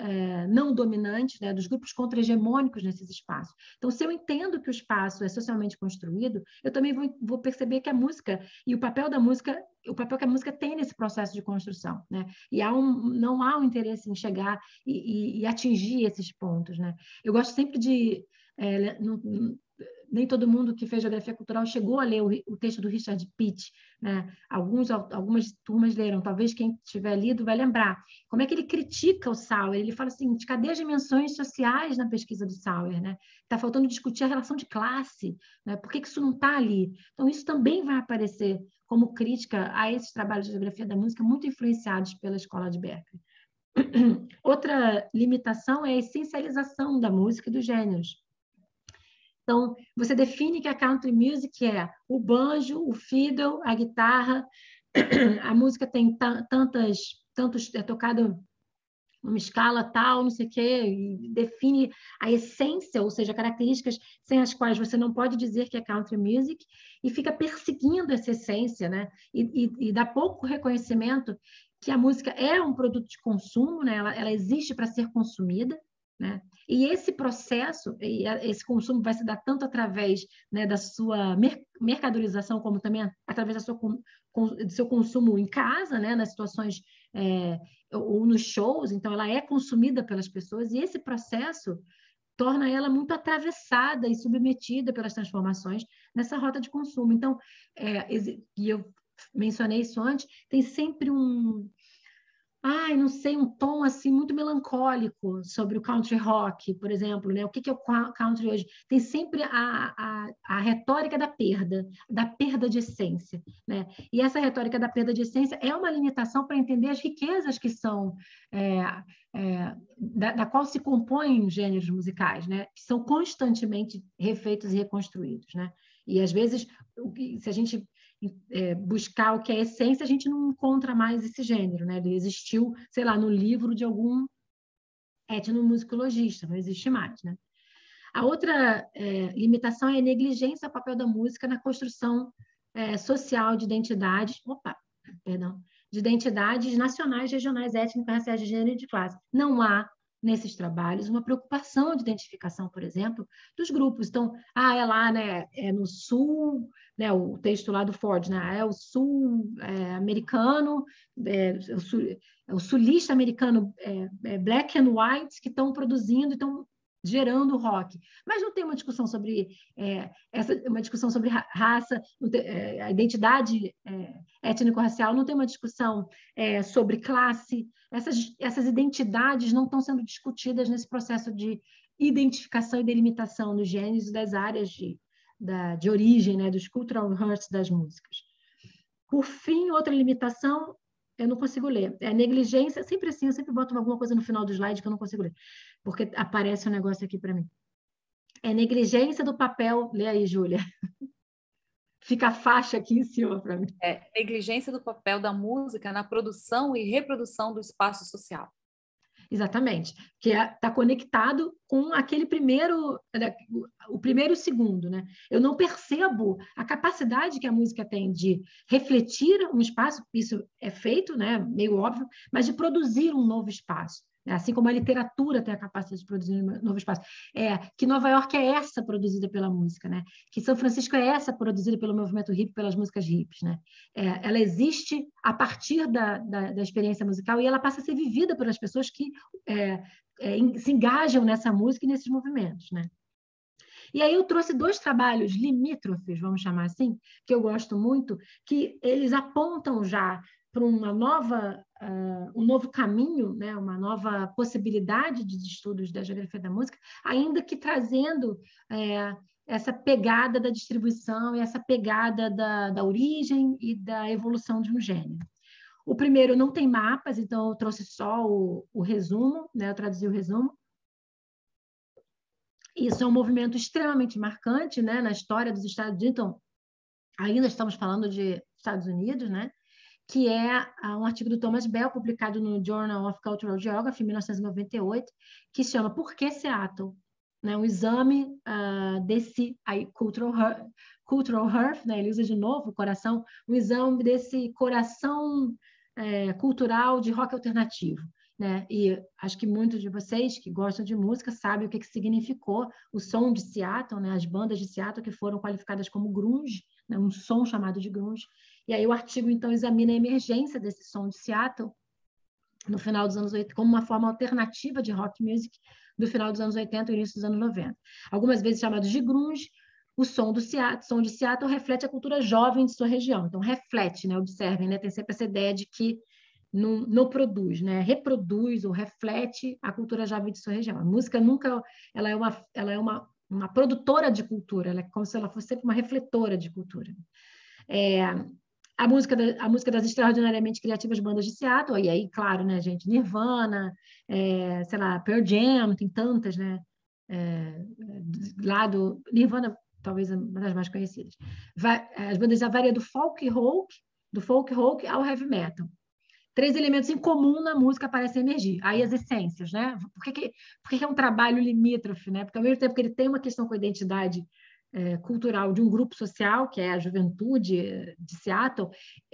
Speaker 1: não dominantes, né, dos grupos contra-hegemônicos nesses espaços. Então, se eu entendo que o espaço é socialmente construído, eu também vou perceber que a música e o papel da música, o papel que a música tem nesse processo de construção, né? E não há um interesse em chegar e atingir esses pontos, né? Eu gosto sempre de nem todo mundo que fez geografia cultural chegou a ler o texto do Richard Pitt, né? Algumas turmas leram, talvez quem tiver lido vai lembrar. Como é que ele critica o Sauer? Ele fala assim, cadê as dimensões sociais na pesquisa do Sauer? Né? Está faltando discutir a relação de classe, né? Por que isso não está ali? Então, isso também vai aparecer como crítica a esses trabalhos de geografia da música muito influenciados pela escola de Berkeley. Outra limitação é a essencialização da música e dos gêneros. Então, você define que a country music é o banjo, o fiddle, a guitarra, a música tem é tocado numa escala tal, não sei o quê, e define a essência, ou seja, características sem as quais você não pode dizer que é country music, e fica perseguindo essa essência, né? E dá pouco reconhecimento que a música é um produto de consumo, né? Ela existe para ser consumida, né? E esse processo, esse consumo vai se dar tanto através, né, da sua mercadorização, como também através do seu consumo em casa, né, nas situações ou nos shows. Então, ela é consumida pelas pessoas, e esse processo torna ela muito atravessada e submetida pelas transformações nessa rota de consumo. Então, e eu mencionei isso antes, tem sempre não sei, um tom assim muito melancólico sobre o country rock, por exemplo, né? O que é o country hoje? Tem sempre a retórica da perda de essência, né? E essa retórica da perda de essência é uma limitação para entender as riquezas que são da qual se compõem os gêneros musicais, né? Que são constantemente refeitos e reconstruídos, né? E às vezes, se a gente buscar o que é essência, a gente não encontra mais esse gênero, né? Ele existiu, sei lá, no livro de algum etnomusicologista, não existe mais, né? A outra limitação é a negligência ao papel da música na construção social de identidades, de identidades nacionais, regionais, étnicas, raciais, de gênero e de classe. Não há nesses trabalhos uma preocupação de identificação, por exemplo, dos grupos. Então, é lá, né, no sul, né, o texto lá do Ford, né, é o sul americano, o sulista americano, black and white, que estão produzindo, estão gerando rock. Mas não tem uma discussão sobre uma discussão sobre raça, a identidade étnico-racial, não tem uma discussão sobre classe. Essas identidades não estão sendo discutidas nesse processo de identificação e delimitação dos gêneros e das áreas de origem, né, dos cultural roots das músicas. Por fim, outra limitação, eu não consigo ler. É a negligência, sempre assim, eu sempre boto alguma coisa no final do slide que eu não consigo ler, porque aparece um negócio aqui para mim. É negligência do papel, lê aí, Júlia. Fica a faixa aqui em cima para mim.
Speaker 2: Negligência do papel da música na produção e reprodução do espaço social.
Speaker 1: Exatamente, que está conectado com aquele o primeiro e o segundo, né? Eu não percebo a capacidade que a música tem de refletir um espaço, isso é feito, né? Meio óbvio, mas de produzir um novo espaço. Assim como a literatura tem a capacidade de produzir um novo espaço. Que Nova York é essa produzida pela música, né? Que São Francisco é essa produzida pelo movimento hippie, pelas músicas hippies, né? Ela existe a partir da experiência musical e ela passa a ser vivida pelas pessoas que se engajam nessa música e nesses movimentos, né? E aí eu trouxe 2 trabalhos limítrofes, vamos chamar assim, que eu gosto muito, que eles apontam já para um novo caminho, né? Uma nova possibilidade de estudos da geografia da música, ainda que trazendo essa pegada da distribuição e essa pegada da origem e da evolução de um gênero. O primeiro não tem mapas, então eu trouxe só o resumo, né? Eu traduzi o resumo. Isso é um movimento extremamente marcante, né, na história dos Estados Unidos. Então, ainda estamos falando de Estados Unidos, né, que é um artigo do Thomas Bell, publicado no Journal of Cultural Geography, em 1998, que chama Por que Seattle? Né, um exame desse cultural hearth, né, ele usa de novo o coração, um exame desse coração cultural de rock alternativo. Né? E acho que muitos de vocês que gostam de música sabem o que significou o som de Seattle, né? As bandas de Seattle que foram qualificadas como grunge, né? Um som chamado de grunge. E aí o artigo, então, examina a emergência desse som de Seattle no final dos anos 80, como uma forma alternativa de rock music do final dos anos 80 e início dos anos 90. Algumas vezes chamados de grunge, o som de Seattle reflete a cultura jovem de sua região. Então, reflete, né? Observem, né? Tem sempre essa ideia de que não produz, né? Reproduz ou reflete a cultura jovem de sua região. A música nunca, ela é uma produtora de cultura, ela é como se ela fosse sempre uma refletora de cultura. A música das extraordinariamente criativas bandas de Seattle, e aí, claro, né, gente, Nirvana, sei lá, Pearl Jam, tem tantas, né? Lá do Nirvana, talvez uma das mais conhecidas. As bandas já variam do folk rock ao heavy metal. 3 elementos em comum na música parecem emergir. Aí as essências, né? Por que é um trabalho limítrofe, né? Porque ao mesmo tempo que ele tem uma questão com a identidade cultural de um grupo social, que é a juventude de Seattle,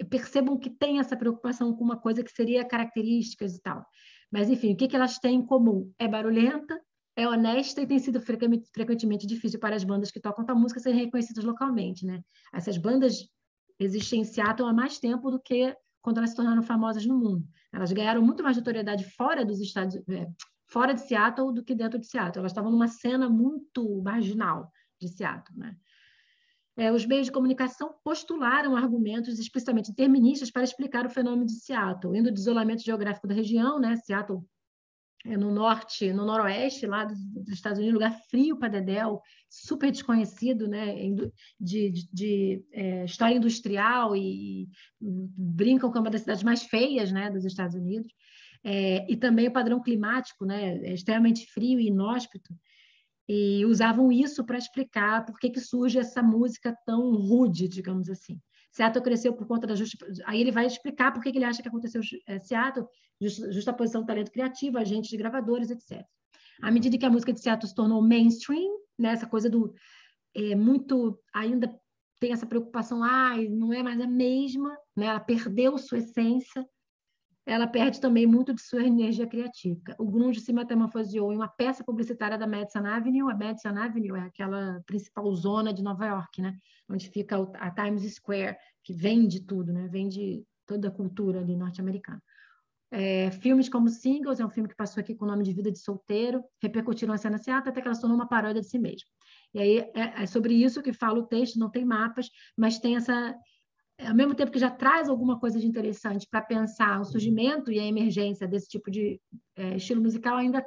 Speaker 1: percebam que tem essa preocupação com uma coisa que seria características e tal. Mas, enfim, o que elas têm em comum? É barulhenta, é honesta e tem sido frequentemente difícil para as bandas que tocam tua música serem reconhecidas localmente, né? Essas bandas existem em Seattle há mais tempo do que quando elas se tornaram famosas no mundo. Elas ganharam muito mais notoriedade fora dos Estados, fora de Seattle do que dentro de Seattle. Elas estavam numa cena muito marginal de Seattle, né? Os meios de comunicação postularam argumentos explicitamente deterministas para explicar o fenômeno de Seattle, indo do isolamento geográfico da região, né? Seattle é no norte, no noroeste lá dos Estados Unidos, lugar frio para dedéu, super desconhecido, né? de história industrial e brincam que é uma das cidades mais feias, né, dos Estados Unidos. E também o padrão climático, né, é extremamente frio e inóspito. E usavam isso para explicar por que surge essa música tão rude, digamos assim. Seattle cresceu por conta da Aí ele vai explicar por que ele acha que aconteceu Seattle, justaposição do talento criativo, agentes de gravadores, etc. À medida que a música de Seattle se tornou mainstream, né, essa coisa do muito ainda tem essa preocupação, não é mais a mesma, né, ela perdeu sua essência, ela perde também muito de sua energia criativa. O grunge se metamorfoseou em uma peça publicitária da Madison Avenue. A Madison Avenue é aquela principal zona de Nova York, né? Onde fica a Times Square, que vende tudo, né? Vende toda a cultura ali norte-americana. Filmes como Singles, é um filme que passou aqui com o nome de Vida de Solteiro, repercutiram a cena Seattle até que ela se tornou uma paródia de si mesma. E aí é sobre isso que fala o texto, não tem mapas, mas tem essa... Ao mesmo tempo que já traz alguma coisa de interessante para pensar o surgimento e a emergência desse tipo de estilo musical, ainda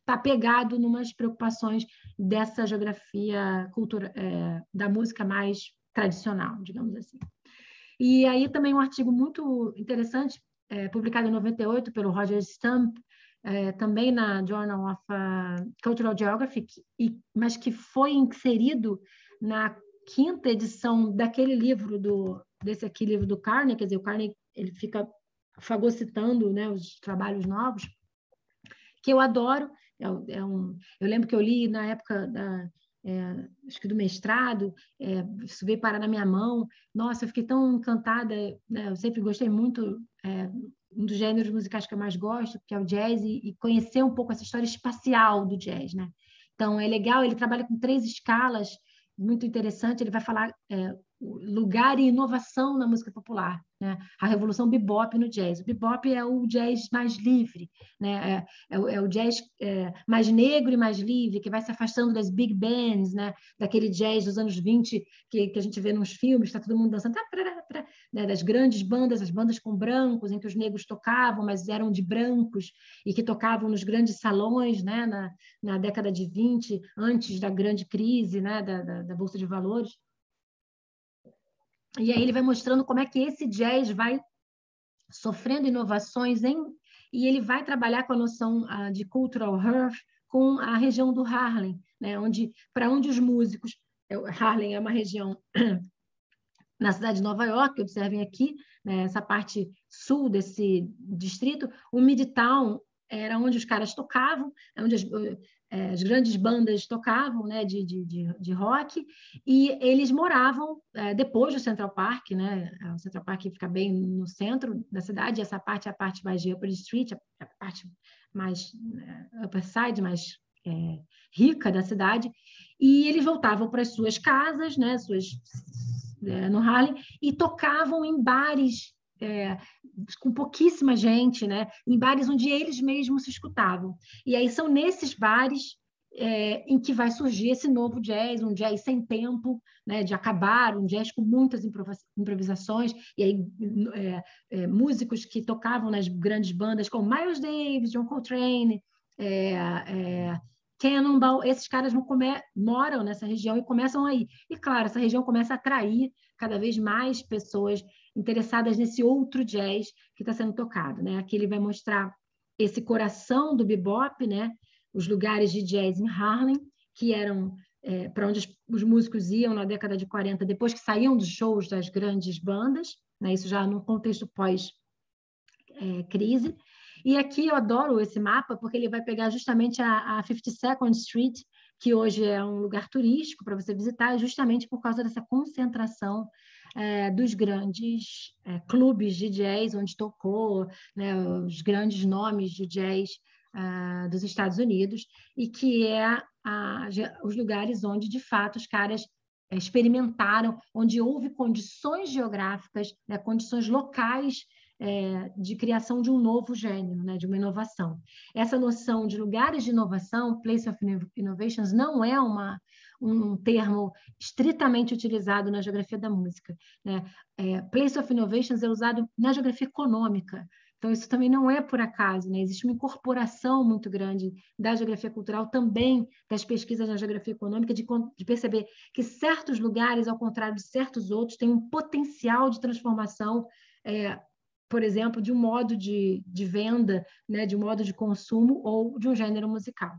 Speaker 1: está pegado em umas preocupações dessa geografia da música mais tradicional, digamos assim. E aí também um artigo muito interessante, publicado em 98 pelo Roger Stump, também na Journal of Cultural Geography, mas que foi inserido na quinta edição daquele livro desse aqui livro do Carney, quer dizer, o Carney ele fica fagocitando, né, os trabalhos novos, que eu adoro. Eu lembro que eu li na época acho que do mestrado, isso veio parar na minha mão. Nossa, eu fiquei tão encantada, né? Eu sempre gostei muito, um dos gêneros musicais que eu mais gosto, que é o jazz, e conhecer um pouco essa história espacial do jazz, né? Então, é legal, ele trabalha com 3 escalas, muito interessante, ele vai falar lugar e inovação na música popular, né? A revolução bebop no jazz. O bebop é o jazz mais livre, né? É o jazz mais negro e mais livre, que vai se afastando das big bands, né? Daquele jazz dos anos 20 que a gente vê nos filmes, está todo mundo dançando, né? Das grandes bandas, as bandas com brancos, em que os negros tocavam, mas eram de brancos, e que tocavam nos grandes salões, né? Na década de 20, antes da grande crise, né? da Bolsa de Valores. E aí ele vai mostrando como é que esse jazz vai sofrendo inovações e ele vai trabalhar com a noção de cultural hearth com a região do Harlem, né? Para onde os músicos... Harlem é uma região na cidade de Nova York, observem aqui, né, essa parte sul desse distrito, o Midtown era onde os caras tocavam, onde as grandes bandas tocavam, né, de rock, e eles moravam depois do Central Park, né? O Central Park fica bem no centro da cidade, essa parte é a parte mais de Upper Street, a parte mais Upper Side, mais rica da cidade, e eles voltavam para as suas casas, né, no Harlem, e tocavam em bares com pouquíssima gente, né? Em bares onde eles mesmos se escutavam. E aí são nesses bares em que vai surgir esse novo jazz, um jazz sem tempo, né? De acabar, um jazz com muitas improvisações, e aí músicos que tocavam nas grandes bandas, como Miles Davis, John Coltrane, Cannonball, esses caras moram nessa região e começam aí. E, claro, essa região começa a atrair cada vez mais pessoas interessadas nesse outro jazz que está sendo tocado, né? Aqui ele vai mostrar esse coração do bebop, né? Os lugares de jazz em Harlem, que eram para onde os músicos iam na década de 40, depois que saíam dos shows das grandes bandas, né? Isso já no contexto pós-crise. E aqui eu adoro esse mapa, porque ele vai pegar justamente a 52nd Street, que hoje é um lugar turístico para você visitar, justamente por causa dessa concentração dos grandes clubes de jazz, onde tocou, né, os grandes nomes de jazz dos Estados Unidos, e que é os lugares onde, de fato, os caras experimentaram, onde houve condições geográficas, né, condições locais de criação de um novo gênero, né, de uma inovação. Essa noção de lugares de inovação, place of innovations, não é um termo estritamente utilizado na geografia da música, né? Place of innovations é usado na geografia econômica. Então, isso também não é por acaso, né? Existe uma incorporação muito grande da geografia cultural, também das pesquisas na geografia econômica, de perceber que certos lugares, ao contrário de certos outros, têm um potencial de transformação, por exemplo, de um modo de venda, né? De um modo de consumo ou de um gênero musical.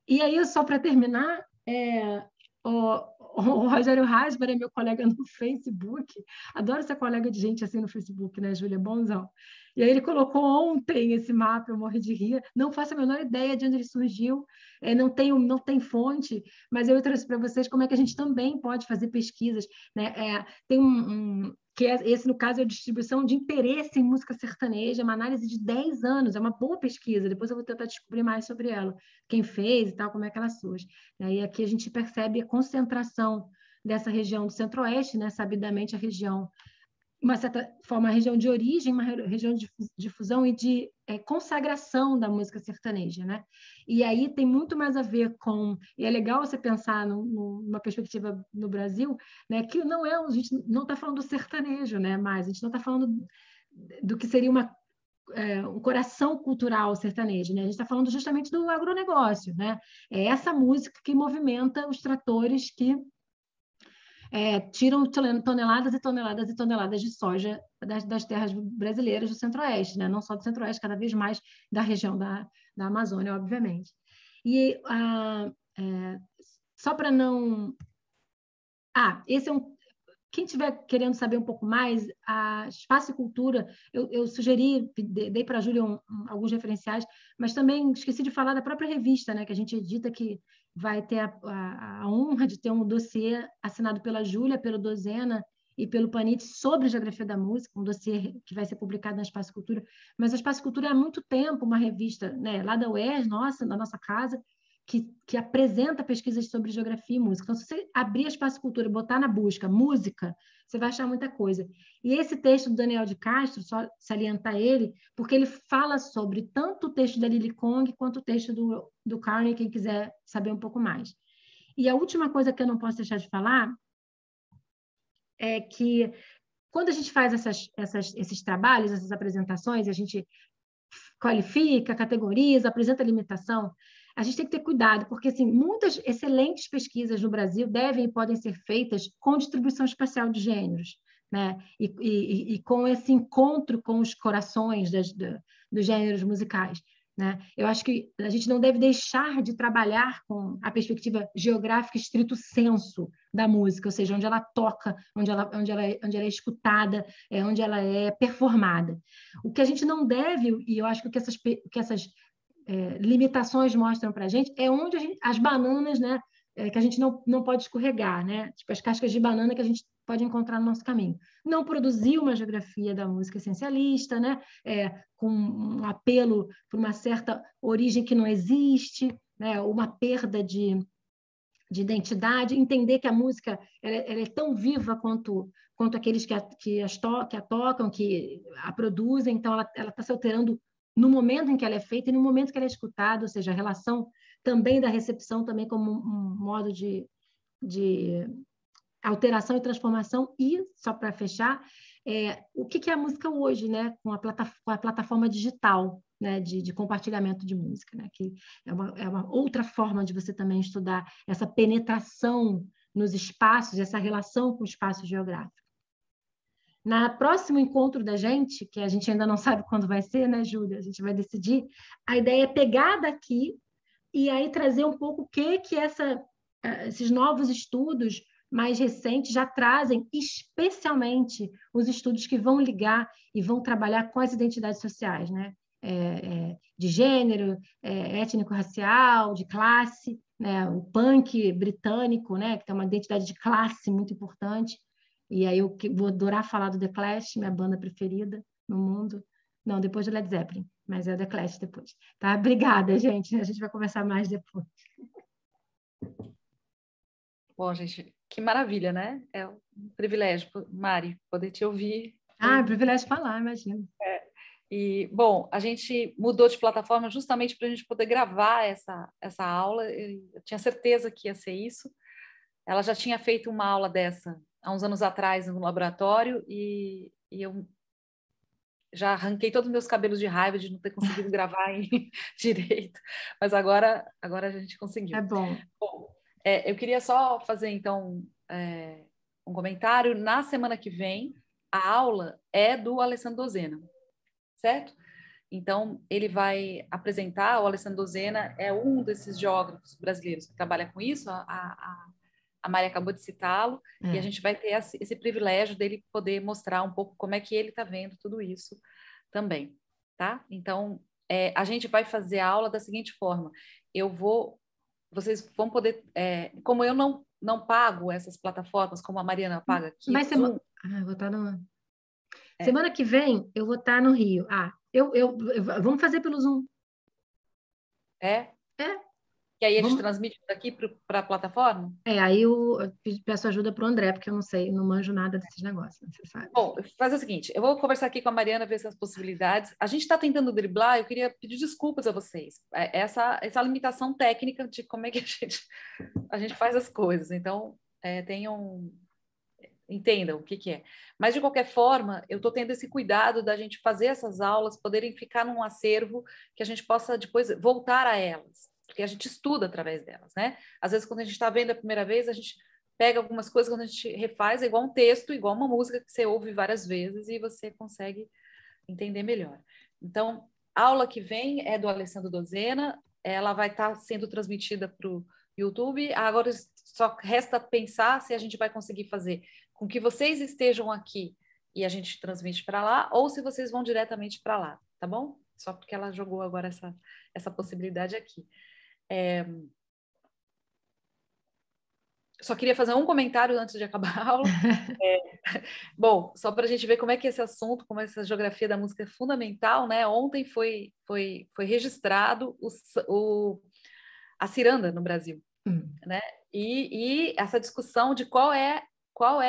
Speaker 1: E aí, só para terminar, o Rogério Rasber é meu colega no Facebook, adoro ser colega de gente assim no Facebook, né, Júlia? Bonzão. E aí ele colocou ontem esse mapa, eu morri de rir, não faço a menor ideia de onde ele surgiu, não tem fonte, mas eu trouxe para vocês como é que a gente também pode fazer pesquisas, né? Tem que esse, no caso, é a distribuição de interesse em música sertaneja, uma análise de 10 anos, é uma boa pesquisa, depois eu vou tentar descobrir mais sobre ela, quem fez e tal, como é que ela surge. E aqui a gente percebe a concentração dessa região do Centro-Oeste, né, sabidamente a região, uma certa forma, a região de origem, uma região de difusão e de consagração da música sertaneja, né? E aí tem muito mais a ver com... E é legal você pensar numa perspectiva no Brasil, né, que não a gente não está falando do sertanejo, né, mas a gente não está falando do que seria um coração cultural sertanejo, né? A gente está falando justamente do agronegócio, né? É essa música que movimenta os tratores que tiram toneladas e toneladas e toneladas de soja das terras brasileiras do Centro-Oeste, né? Não só do Centro-Oeste, cada vez mais da região da Amazônia, obviamente. E só para não... esse é quem estiver querendo saber um pouco mais, a Espaço e Cultura, eu sugeri, dei para a Júlia alguns referenciais, mas também esqueci de falar da própria revista, né, que a gente edita, que vai ter a honra de ter um dossiê assinado pela Júlia, pelo Dozena e pelo Panit sobre geografia da música, um dossiê que vai ser publicado na Espaço e Cultura. Mas a Espaço e Cultura é há muito tempo uma revista, né, lá da UERJ, da nossa casa, que apresenta pesquisas sobre geografia e música. Então, se você abrir a Espaço Cultura e botar na busca música, você vai achar muita coisa. E esse texto do Daniel de Castro, só salientar ele, porque ele fala sobre tanto o texto da Lily Kong quanto o texto do Carney, quem quiser saber um pouco mais. E a última coisa que eu não posso deixar de falar é que, quando a gente faz esses trabalhos, essas apresentações, a gente qualifica, categoriza, apresenta limitação, a gente tem que ter cuidado, porque assim, muitas excelentes pesquisas no Brasil devem e podem ser feitas com distribuição espacial de gêneros, né? E com esse encontro com os corações dos gêneros musicais, né? Eu acho que a gente não deve deixar de trabalhar com a perspectiva geográfica estrito sensu da música, ou seja, onde ela toca, onde ela é escutada, onde ela é performada. O que a gente não deve, e eu acho que essas limitações mostram para a gente, é onde as bananas, né, que a gente não pode escorregar, né? Tipo as cascas de banana que a gente pode encontrar no nosso caminho. Não produzir uma geografia da música essencialista, né? Com um apelo por uma certa origem que não existe, né? Uma perda de identidade, entender que a música ela é tão viva quanto aqueles que a tocam, que a produzem, então ela está se alterando no momento em que ela é feita e no momento que ela é escutada, ou seja, a relação também da recepção também como um modo de alteração e transformação. E, só para fechar, o que é a música hoje, né? Com a plataforma digital, né? de compartilhamento de música, né? Que é uma outra forma de você também estudar essa penetração nos espaços, essa relação com o espaço geográfico. Na próximo encontro da gente, que a gente ainda não sabe quando vai ser, né, Júlia? A gente vai decidir. A ideia é pegar daqui e aí trazer um pouco o que esses novos estudos mais recentes já trazem, especialmente os estudos que vão ligar e vão trabalhar com as identidades sociais, né? De gênero, étnico-racial, de classe, né? O punk britânico, né? Que tem uma identidade de classe muito importante. E aí eu vou adorar falar do The Clash, minha banda preferida no mundo, Não, depois do Led Zeppelin, mas é o The Clash depois. Tá? Obrigada, gente. A gente vai conversar mais depois.
Speaker 2: Bom, gente, que maravilha, né? É um privilégio, Mari, poder te ouvir.
Speaker 1: Ah, é um privilégio falar, imagina.
Speaker 2: E, bom, a gente mudou de plataforma justamente para a gente poder gravar essa aula. Eu tinha certeza que ia ser isso. Ela já tinha feito uma aula dessa há uns anos atrás no laboratório e eu já arranquei todos os meus cabelos de raiva de não ter conseguido gravar direito, mas agora a gente conseguiu.
Speaker 1: É bom.
Speaker 2: Bom, eu queria só fazer, então, um comentário. Na semana que vem, a aula é do Alessandro Dozena, certo? Então, ele vai apresentar, o Alessandro Dozena é um desses geógrafos brasileiros que trabalha com isso, a Mari acabou de citá-lo, e a gente vai ter esse privilégio dele poder mostrar um pouco como é que ele está vendo tudo isso também, tá? Então, a gente vai fazer a aula da seguinte forma, vocês vão poder, como eu não pago essas plataformas, como a Mariana paga aqui,
Speaker 1: Mas
Speaker 2: Zoom,
Speaker 1: eu vou estar semana que vem eu vou estar no Rio. Vamos fazer pelo Zoom.
Speaker 2: É?
Speaker 1: É.
Speaker 2: Que aí a gente transmite daqui para a plataforma?
Speaker 1: Aí eu peço ajuda para o André, porque eu não sei, não manjo nada desses negócios, você sabe.
Speaker 2: Bom, fazer o seguinte, eu vou conversar aqui com a Mariana, ver essas possibilidades. A gente está tentando driblar, eu queria pedir desculpas a vocês. Essa limitação técnica de como é que a gente faz as coisas. Então, entendam o que é. Mas, de qualquer forma, eu estou tendo esse cuidado da gente fazer essas aulas, poderem ficar num acervo que a gente possa depois voltar a elas, porque a gente estuda através delas, né? Às vezes, quando a gente está vendo a primeira vez, a gente pega algumas coisas, quando a gente refaz, é igual um texto, igual uma música que você ouve várias vezes e você consegue entender melhor. Então, a aula que vem é do Alessandro Dozena, ela vai estar sendo transmitida para o YouTube. Agora só resta pensar se a gente vai conseguir fazer com que vocês estejam aqui e a gente transmite para lá, ou se vocês vão diretamente para lá, tá bom? Só porque ela jogou agora essa possibilidade aqui. Só queria fazer um comentário antes de acabar a aula. Bom, só para a gente ver como é que esse assunto, como essa geografia da música é fundamental, né? Ontem foi registrado a ciranda no Brasil, né? E essa discussão de qual é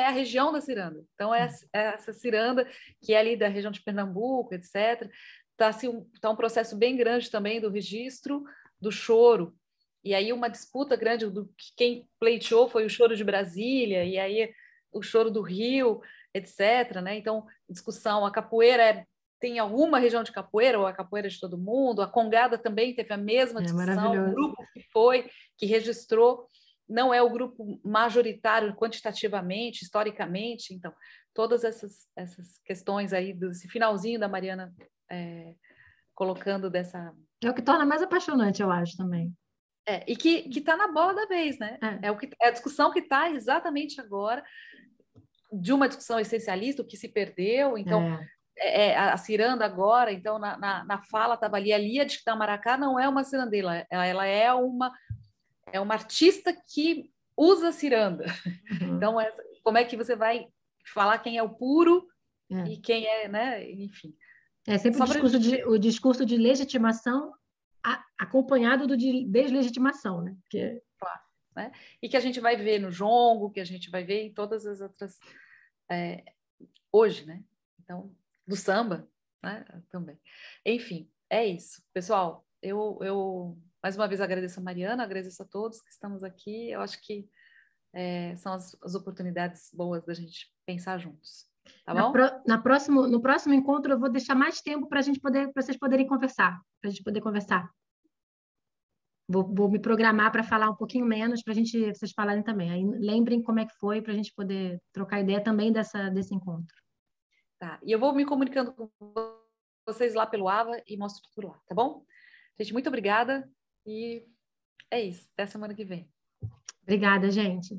Speaker 2: a região da ciranda. Então, essa ciranda, que é ali da região de Pernambuco, etc., tá um processo bem grande também do registro do choro. E aí uma disputa grande do que quem pleiteou foi o choro de Brasília, e aí o choro do Rio, etc., né? Então, discussão, a capoeira tem alguma região de capoeira, ou a capoeira de todo mundo, a congada também teve a mesma discussão, o grupo que registrou, não é o grupo majoritário quantitativamente, historicamente, então, todas essas questões aí, desse finalzinho da Mariana colocando dessa...
Speaker 1: É o que torna mais apaixonante, eu acho, também.
Speaker 2: E que está na bola da vez, né? É a discussão que está exatamente agora, de uma discussão essencialista, o que se perdeu, então... a ciranda agora, então na fala estava ali, a Lia de Itamaracá não é uma cirandeira, ela é uma artista que usa ciranda. Então, como é que você vai falar quem é o puro e quem é, né? Enfim.
Speaker 1: É sempre o discurso de legitimação acompanhado do de deslegitimação, né? Porque...
Speaker 2: Claro, né? E que a gente vai ver no jongo, que a gente vai ver em todas as outras... hoje, né? Então, do samba, né? Também. Enfim, é isso. Pessoal, eu mais uma vez agradeço a Mariana, agradeço a todos que estamos aqui. Eu acho que são as oportunidades boas da gente pensar juntos. Tá bom?
Speaker 1: No próximo encontro, eu vou deixar mais tempo para vocês poderem conversar, para a gente poder conversar. Vou me programar para falar um pouquinho menos, para vocês falarem também. Aí lembrem como é que foi, para a gente poder trocar ideia também desse encontro.
Speaker 2: Tá. E eu vou me comunicando com vocês lá pelo AVA e mostro tudo lá, tá bom? Gente, muito obrigada e é isso. Até semana que vem.
Speaker 1: Obrigada, gente.